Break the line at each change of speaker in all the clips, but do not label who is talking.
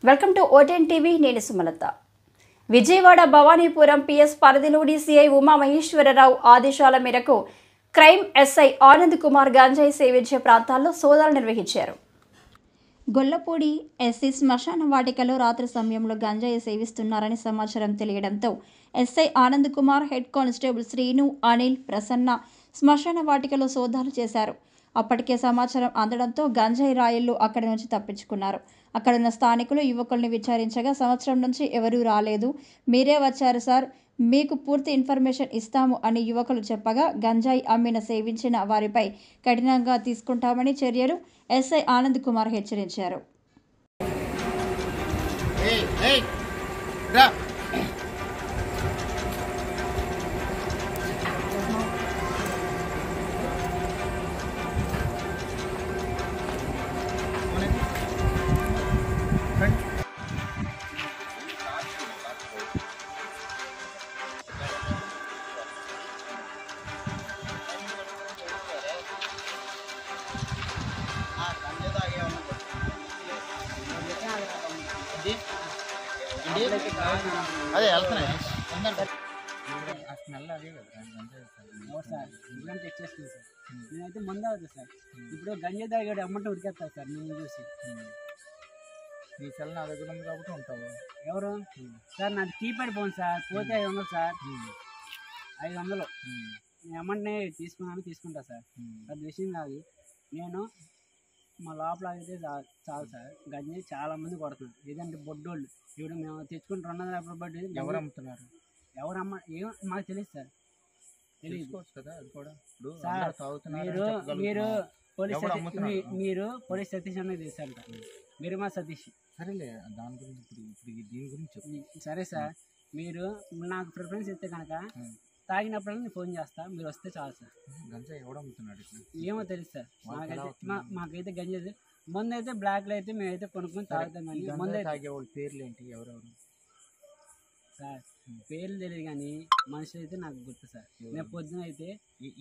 Welcome to ఓటెన్ TV. నేను Sumalatha. Vijayawada Bhavanipuram PS పరిధిలోని సిఐ ఉమామహేశ్వరరావు ఆదేశాల మేరకు క్రైమ్ ఎస్ఐ ఆనంద్ కుమార్ గంజాయి సేవించే ప్రాంతాల్లో సోదాలు నిర్వహించారు. గొల్లపూడి ఎస్సీ శ్మశాన వాటికలో రాత్రి సమయంలో గంజాయి సేవిస్తున్నారని సమాచారం తెలియడంతో SI Anand Kumar, head constable Srinu, Anil, Prasanna శ్మశాన వాటికలో సోదాలు చేశారు. అప్పటికే సమాచారం అందడంతో గంజాయి రాయిళ్లు అక్కడి నుంచి తప్పించుకున్నారు. అక్కడున్న స్థానికులు యువకుల్ని విచారించగా సంవత్సరం నుంచి ఎవరూ రాలేదు, మీరే వచ్చారు సార్, మీకు పూర్తి ఇన్ఫర్మేషన్ ఇస్తాము అని యువకులు చెప్పగా గంజాయి అమ్మిన సేవించిన వారిపై కఠినంగా తీసుకుంటామని చర్యలు ఎస్ఐ ఆనంద్ కుమార్ హెచ్చరించారు.
అదే వెళ్తున్నాయి
స్మెల్ అదే కదా సార్. ఇలాంటి తెచ్చేస్తుంది సార్. నేనైతే మందు అవుతుంది సార్. ఇప్పుడు గంజా తాగాడు అమ్మంటే ఉరికేస్తారు సార్. నేను చూసి
నీ సెల్ నా దగ్గర ఉంది కాబట్టి ఉంటావు.
ఎవరు సార్? నాది కీప్యాడ్ ఫోన్ సార్. పోతే 500 సార్. 500 నేను అమ్మంటే తీసుకుంటా సార్. అది విషయం కాదు. నేను మా లోపల అయితే చాలు సార్. గంజాయి చాలా మంది కొడుతున్నారు. ఏదంటే బొడ్డోళ్ళు ఇప్పుడు మేము తెచ్చుకుని 250 బడ్డీ
ఎవరు అమ్ముతున్నారు?
ఎవరు ఏం మాకు తెలియదు సార్.
తెలుసుకోవచ్చు కదా అది కూడా.
మీరు పోలీస్ సతీష్ అనేది చేశారంట. మీరు మా సతీష్.
సరేలే దాని గురించి ఇప్పుడు దీని గురించి
సరే సార్. మీరు నాకు ప్రిఫరెన్స్ ఇస్తే కనుక తాగినప్పుడల్లా నేను ఫోన్ చేస్తా, మీరు వస్తే చాలు సార్.
గంజా ఎవడు అమ్ముతున్నాడు?
ఏమో తెలుసు సార్. మాకైతే గంజా ముందు అయితే బ్లాక్లో అయితే మేమైతే కొనుక్కొని తాగుతాం. కానీ ముందు
తాగేవాళ్ళు పేర్లు ఏంటి? ఎవరెవరు
సార్? పేర్లు తెలియదు కానీ మనుషులు అయితే నాకు గుర్తు సార్. నేను పొద్దున అయితే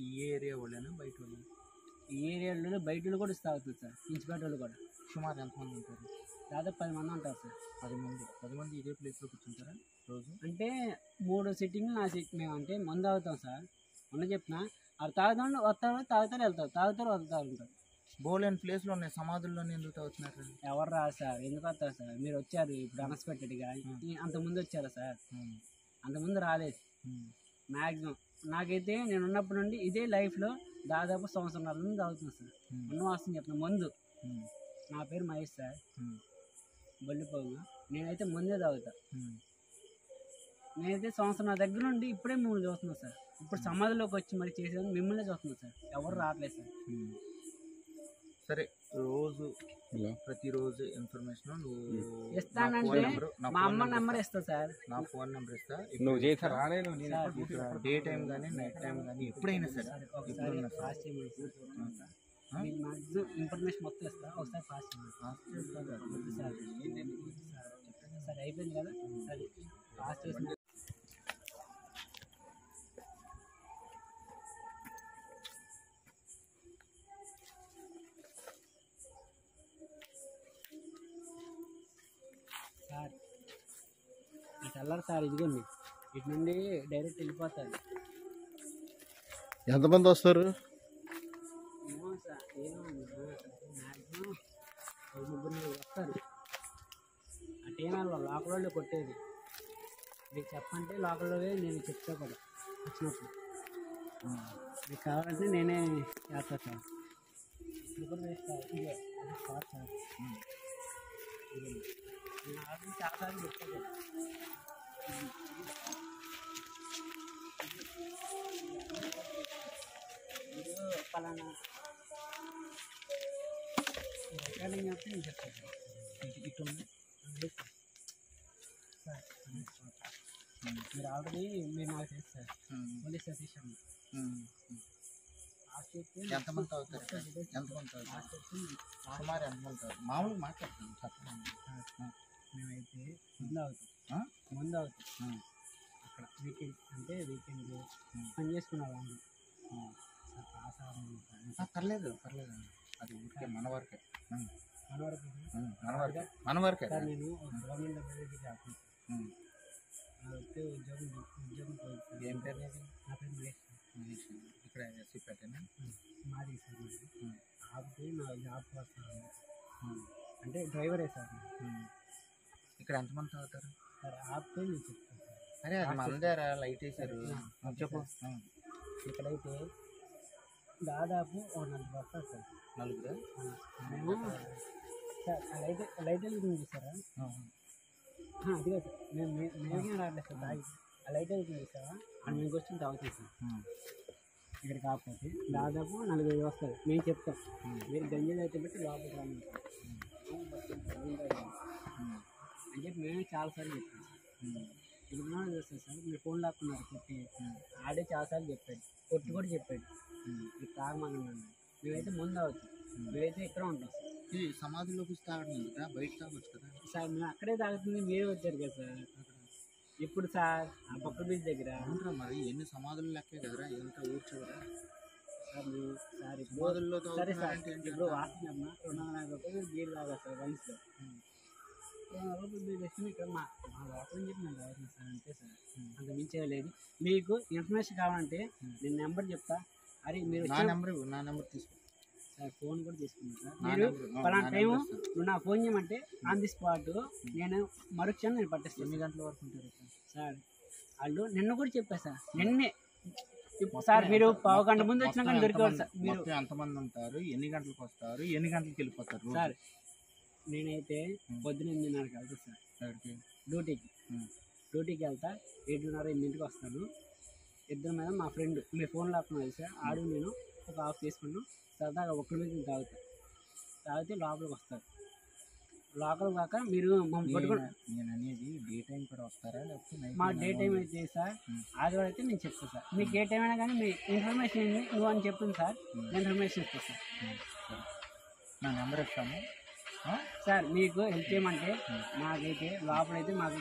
ఈ ఏరియా వాళ్ళేనా బయట వాళ్ళు?
ఈ ఏరియాలో బయట వాళ్ళు కూడా తాగుతుంది సార్. ఇంచుపేట వాళ్ళు కూడా.
సుమారు ఎంతమంది ఉంటారు?
దాదాపు 10 మంది ఉంటారు సార్.
10 మంది ఇదే ప్లేస్లో కూర్చుంటారా రోజు?
అంటే 3 సిట్టింగ్లు నా సిట్. మేము అంటే మందు అవుతాం సార్. మొన్న చెప్పిన అది తాగుతాడు, వస్తారు, తాగుతారు, వెళ్తారు, తాగుతారు, వదులుతారు ఉంటారు.
బోలేని ప్లేస్లో ఉన్నాయి. సమాధుల్లోనే ఎందుకు తాగుతున్నారు?
ఎవరు రాదు సార్. ఎందుకు వస్తారు సార్? మీరు వచ్చారు ఇప్పుడు అన్ఎక్స్పెక్టెడ్గా. అంతకుముందు వచ్చారా సార్? అంతకుముందు రాలేదు మ్యాక్సిమం. నాకైతే నేను ఉన్నప్పటి నుండి ఇదే లైఫ్లో దాదాపు సంవత్సరాల నుండి తాగుతున్నాను సార్. ఉన్నవాసం చెప్తున్నా ముందు. నా పేరు మహేష్ సార్. బొల్లిపోగు. నేనైతే ముందే తాగుతా. నేనైతే సంవత్సరం దగ్గర నుండి ఇప్పుడే మిమ్మల్ని చూస్తున్నాను సార్. ఇప్పుడు సమాధిలోకి వచ్చి మరి చేసేది మిమ్మల్ని చూస్తున్నాను సార్. ఎవరు రావట్లేదు సార్.
సరే, ప్రతిరోజు ఇన్ఫర్మేషన్ నువ్వు
ఇస్తానంటే మా అమ్మ నెంబర్ ఇస్తా సార్.
నా ఫోన్ నెంబర్ ఇస్తా. నువ్వు చేసా రాలేదు. డే టైం కానీ నైట్ టైం కానీ ఎప్పుడైనా సరే
ఒకసారి ఫాస్ట్ చేయమని మ్యాక్సిమం ఇన్ఫర్మేషన్ మొత్తం ఇస్తా. ఒకసారి ఫాస్ట్ చేయమని సార్. సరే అయిపోయింది కదా. సరే ఫాస్ట్ చేసిన సార్. ఇటు వెళ్ళరు సార్. ఇదిగోండి ఇటు నుండి డైరెక్ట్ వెళ్ళిపోతారు.
ఎంతమంది వస్తారు?
ఏమో సార్, ఏమో మ్యాక్సిమం 3 వస్తారు. అటేనా లోకల్లో కొట్టేది. మీకు చెప్పంటే లోకల్లోవే నేను చెప్తా కూడా వచ్చినప్పుడు. మీకు కావాలంటే నేనే చేస్తా సార్. ఇప్పుడు కూడా వేస్తాను. ఇదే అది స్పాట్ సార్. నాకు చాలాసార్లు చెప్తాను. మీరు పలానా రికార్డింగ్ చెప్తే నేను చెప్తాను సార్. ఇటు సార్ మీరు ఆల్రెడీ మీరు నాకు తెలుసు సార్. పోలీస్ సతీష్ అన్న.
ఎంతమంది తాగుతారు? ఎంతమంది తాగుతారు? సుమారు ఎంతమంది తాగుతారు? మామూలుగా మాట్లాడుతున్నాం చెప్పండి.
మేమైతే ముందు అవుతాం అక్కడ వీకెండ్ అంటే వీకెండ్ పని చేసుకునే వాళ్ళు.
పర్లేదు పర్లేదు, అది ఊరికే మన వరకే. మన వరకే.
సార్ నేను గవర్నమెంట్ ఎంప్లాయీ జాబ్ వస్తే ఉద్యోగం పోయింది.
ఏం పేరు నీది?
నా పేరు మహేష్.
ఇక్కడ ఎస్సీపేటేనా?
మాది సార్ ఆపితే నా జాబ్ వస్తాను అంటే డ్రైవరే సార్.
ఇక్కడ ఎంతమంది తాగుతారు?
సార్ ఆపితే నేను చెప్తాను సార్.
అరే అది మందారా లైట్ వేసారు చెప్పు.
ఇక్కడైతే దాదాపు ఓ 4 వస్తారు సార్.
నలుగురా?
మేము సార్ లైట్ వెళ్తుంది చూసారా? అది కాదు సార్, మేమే రావట్లేదు సార్. తాగి ఆ లైట్ వెళ్తుంది చూసారా? అది మేము వచ్చి తాగుతాం సార్. ఇక్కడ కాకపోతే దాదాపు 4-5 వస్తారు. మేము చెప్తాం మీరు గంజాయి అయితే పెట్టి లోపలికి రాను అని చెప్పి మేమే చాలాసార్లు చెప్తాం సార్. ఇప్పుడు చూస్తాం సార్, మీరు ఫోన్ లాక్కున్నారు కొట్టి ఆడే చాలాసార్లు చెప్పాడు, కొట్టి కూడా చెప్పాడు మీరు తాగమని. మేమైతే ముందు అవుతాం, మీరైతే ఇక్కడ ఉంటాం సార్.
ఈ సమాధిలోకి తాగడం ఎందుకు? బయట తాగొచ్చు కదా
సార్. మేము అక్కడే తాగుతుంది, మీరే వచ్చారు కదా సార్. ఇప్పుడు సార్ ఆ పక్క బీచ్ దగ్గర
అవునరా, మరి ఎన్ని సమాధులు లెక్కే కదరా, ఎంత ఊర్చవరా
సార్. మీరు సార్ ఇప్పుడు
సమాధుల్లో
సరే సార్,
తాగుతున్నారంటే ఏంటి?
ఇప్పుడు వాసన 250 రూపాయలు బీర్ తాగా సార్ వయసులో. 200 రూపాయలు బీర్ తెచ్చి ఇక్కడ మా వాటర్ చెప్పి నేను తాగుతున్నాను సార్. అంతే సార్, అంత మించేయలేదు. మీకు ఇన్ఫర్మేషన్ కావాలంటే నేను నెంబర్ చెప్తా. అరే మీరు
నా నెంబర్ తీసుకో
సార్. ఫోన్ కూడా తీసుకున్నాను సార్.
నా
మీరు
నెంబర్,
పలానా టైము నువ్వు నా ఫోన్ చేయమంటే ఆన్ ది స్పాట్ నేను మరుక్షణం నేను పట్టేస్తాను.
ఎన్ని గంటల వరకు ఉంటారు
సార్ వాళ్ళు నిన్న కూడా చెప్పారు సార్. నిన్నే సార్ మీరు 1/2 గంట ముందు వచ్చినా కానీ దొరికేవారు సార్. మీరు
ఎంతమంది ఉంటారు, ఎన్ని గంటలకు వస్తారు, ఎన్ని గంటలకు వెళ్ళిపోతారు
సార్? నేనైతే పొద్దున 8:30కి వెళ్తాను సార్ డ్యూటీకి వెళ్తా. 7:30-8కి వస్తాను. ఇద్దరు మీద మా ఫ్రెండ్ మీరు ఫోన్ లాక్కున్నది సార్. ఆడు నేను ఒక హాఫ్ తీసుకున్నాను సరదాగా ఒక్కడి మీద తాగితే లోపలికి వస్తారు. లోపల కాక మీరు మమ్మల్ని పట్టుకుని
నేను అనేది డే టైం కూడా వస్తారా లేకపోతే
మా డే టైం అయితే సార్ ఆదివారం అయితే నేను చెప్తాను సార్. మీకు ఏ టైం అయినా కానీ మీ ఇన్ఫర్మేషన్ ఏంటి నువ్వు అని చెప్తుంది సార్. నేను ఇన్ఫర్మేషన్ ఇస్తాను సార్.
నా నెంబర్ ఇస్తాను
సార్ మీకు హెల్ప్ చేయమంటే మాకైతే లోపలైతే మాకు